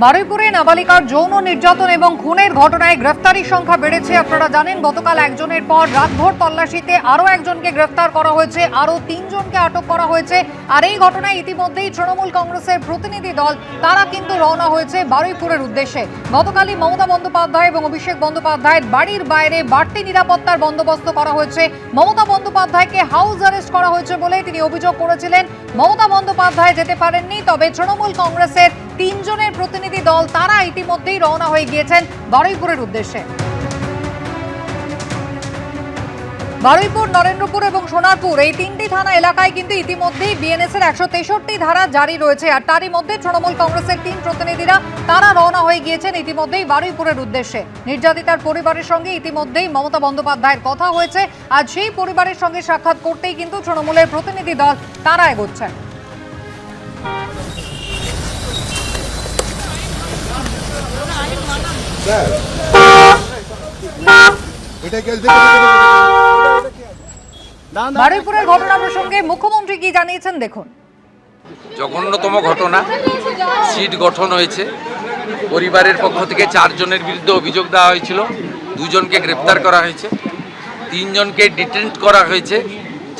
বারুইপুরে নাবালিকার যৌন নির্যাতন এবং খুনের ঘটনায় গ্রেফতারির সংখ্যা বেড়েছে। আপনারা জানেন গতকাল একজনের পর রাতভর তল্লাশিতে আরও একজনকে গ্রেফতার করা হয়েছে, আরও 3 জনকে আটক করা হয়েছে। আর এই ঘটনায় ইতিমধ্যেই তৃণমূল কংগ্রেসের প্রতিনিধি দল তারা কিন্তু রওনা হয়েছে বারুইপুরের উদ্দেশ্যে। গতকালই মমতা বন্দ্যোপাধ্যায় এবং অভিষেক বন্দ্যোপাধ্যায়ের বাড়ির বাইরে বাড়তি নিরাপত্তার বন্দোবস্ত করা হয়েছে। মমতা বন্দ্যোপাধ্যায়কে হাউস অ্যারেস্ট করা হয়েছে বলে তিনি অভিযোগ করেছিলেন। মমতা বন্দ্যোপাধ্যায় যেতে পারেননি, তবে তৃণমূল কংগ্রেসের 3 জনের প্রতিনিধি দল তারা ইতিমধ্যেই রওনা হয়ে গিয়েছেন বারুইপুরের উদ্দেশ্যে। বারুইপুর, নরেন্দ্রপুর এবং সোনারপুর এই 3টি থানা এলাকায় কিন্তু ইতিমধ্যেই বিএনএস এর 163 ধারা জারি রয়েছে। আর তারই মধ্যে তৃণমূল কংগ্রেসের 3 প্রতিনিধিরা তারা রওনা হয়ে গিয়েছেন ইতিমধ্যেই বারুইপুরের উদ্দেশ্যে। নির্যাতিতার পরিবারের সঙ্গে ইতিমধ্যেই মমতা বন্দ্যোপাধ্যায়ের কথা হয়েছে। আজ সেই পরিবারের সঙ্গে সাক্ষাৎ করতেই কিন্তু তৃণমূলের প্রতিনিধি দল তারা এগোচ্ছেন। বারুইপুরের ঘটনা প্রসঙ্গে মুখ্যমন্ত্রী কি জানিয়েছেন দেখুন। জঘন্যতম ঘটনা, সিট গঠন হয়েছে। পরিবারের পক্ষ থেকে 4 জনের বিরুদ্ধে অভিযোগ দেওয়া হয়েছিল, 2 জনকে গ্রেপ্তার করা হয়েছে, 3 জনকে ডিটেন্ট করা হয়েছে,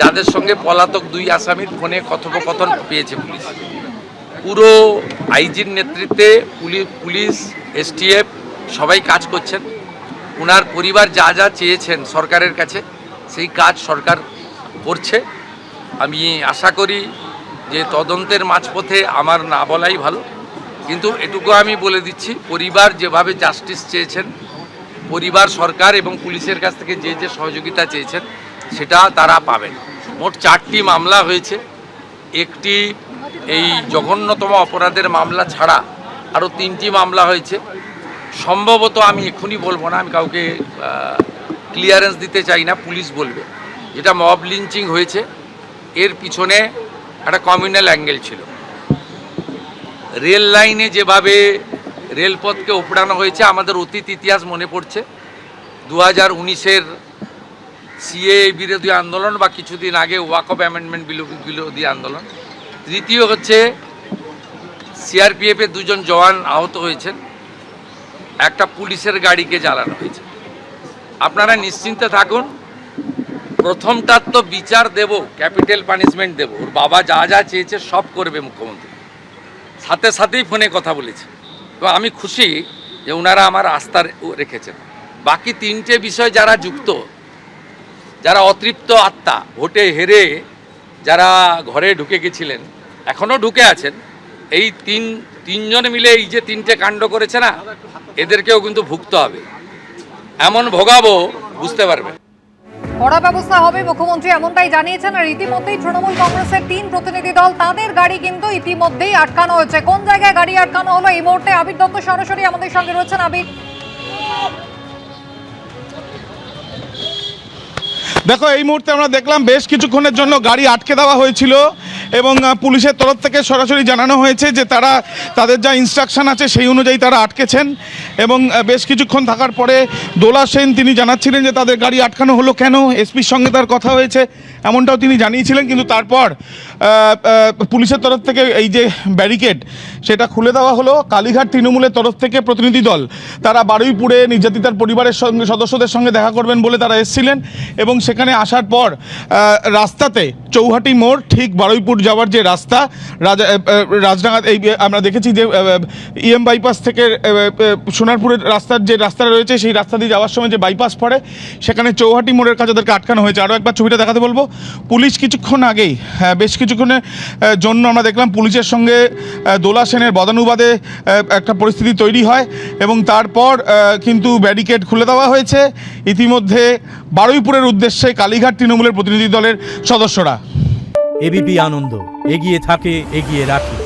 যাদের সঙ্গে পলাতক 2 আসামির ফোনে কথোপকথন পেয়েছে পুলিশ। পুরো আইজির নেতৃত্বে পুলিশ, এসটিএফ সবাই কাজ করছেন। ওনার পরিবার যা যা চেয়েছেন সরকারের কাছে সেই কাজ সরকার করছে। আমি আশা করি যে তদন্তের মাঝপথে আমার না বলাই ভালো, কিন্তু এটুকু আমি বলে দিচ্ছি, পরিবার যেভাবে জাস্টিস চেয়েছেন, পরিবার সরকার এবং পুলিশের কাছ থেকে যে যে সহযোগিতা চেয়েছেন সেটা তারা পাবেন। মোট 4টি মামলা হয়েছে। একটি এই জঘন্যতম অপরাধের মামলা ছাড়া আরও 3টি মামলা হয়েছে। সম্ভবত আমি এখনই বলবো না, আমি কাউকে ক্লিয়ারেন্স দিতে চাই না, পুলিশ বলবে। যেটা মব লিঞ্চিং হয়েছে, এর পিছনে একটা কমিউনাল অ্যাঙ্গেল ছিল। রেল লাইনে যেভাবে রেলপথকে উপড়ানো হয়েছে, আমাদের অতীত ইতিহাস মনে পড়ছে। 2019-এর সিএ বিরোধী আন্দোলন বা কিছুদিন আগে ওয়াকফ অ্যামেন্ডমেন্ট বিরোধী আন্দোলন। তৃতীয় হচ্ছে সিআরপিএফের 2 জন জওয়ান আহত হয়েছেন, একটা পুলিশের গাড়িকে জ্বালানো হয়েছে। আপনারা নিশ্চিন্তে থাকুন, প্রথমটার তো বিচার দেব, ক্যাপিটাল পানিশমেন্ট দেব। ওর বাবা যা যা চেয়েছে সব করবে মুখ্যমন্ত্রী, সাথে সাথেই ফোনে কথা বলেছে। তো আমি খুশি যে ওনারা আমার আস্থা রেখেছেন। বাকি 3টে বিষয় যারা যুক্ত, যারা অতৃপ্ত আত্মা, ভোটে হেরে যারা ঘরে ঢুকে গেছিলেন, এখনও ঢুকে আছেন, এই 3 জন মিলে এই যে 3টে কাণ্ড করেছে না, এদেরকেও কিন্তু ভুগতে হবে। এমন ভোগাবো বুঝতে পারবে। কড়া ব্যবস্থা হবে মুখ্যমন্ত্রী এমনটাই জানিয়েছেন। আর ইতিমধ্যেই তৃণমূল কংগ্রেসের 3 প্রতিনিধি দল তাদের গাড়ি কিন্তু ইতিমধ্যেই আটকানো হয়েছে। কোন জায়গায় গাড়ি আটকানো হলো এই মুহূর্তে আবির দত্ত সরাসরি আমাদের সঙ্গে রয়েছেন। আবির, দেখো, এই মুহূর্তে আমরা দেখলাম বেশ কিছুক্ষণের জন্য গাড়ি আটকে দেওয়া হয়েছিল এবং পুলিশের তরফ থেকে সরাসরি জানানো হয়েছে যে তাদের যা ইনস্ট্রাকশন আছে সেই অনুযায়ী তারা আটকেছেন। এবং বেশ কিছুক্ষণ থাকার পরে দোলা সেন তিনি জানাচ্ছিলেন যে তাদের গাড়ি আটকানো হলো কেন, এসপির সঙ্গে তার কথা হয়েছে এমনটাও তিনি জানিয়েছিলেন। কিন্তু তারপর পুলিশের তরফ থেকে এই যে ব্যারিকেড সেটা খুলে দেওয়া হলো। কালীঘাট তৃণমূলের তরফ থেকে প্রতিনিধি দল তারা বারুইপুরে নির্যাতিতার পরিবারের সদস্যদের সঙ্গে দেখা করবেন বলে তারা এসেছিলেন এবং সেখানে আসার পর রাস্তাতে চৌহাটি মোড়, ঠিক বারুইপুর যাওয়ার যে রাস্তা, রাজডাঙ্গা, এই আমরা দেখেছি যে ইএম বাইপাস থেকে সোনারপুরের রাস্তাটা রয়েছে, সেই রাস্তা দিয়ে যাওয়ার সময় যে বাইপাস পড়ে সেখানে চৌহাটি মোড়ের কাছে তাদেরকে আটকানো হয়েছে। আরও একবার ছবিটা দেখাতে বলবো। পুলিশ কিছুক্ষণ আগেই, বেশ কিছুক্ষণের জন্য আমরা দেখলাম পুলিশের সঙ্গে দোলা সেনের বদানুবাদে একটা পরিস্থিতি তৈরি হয় এবং তারপর কিন্তু ব্যারিকেড খুলে দেওয়া হয়েছে ইতিমধ্যে বারুইপুরের উদ্দেশ্যে কালীঘাট তৃণমূলের প্রতিনিধি দলের সদস্যরা। এবিপি আনন্দ, এগিয়ে থাকে, এগিয়ে রাখে।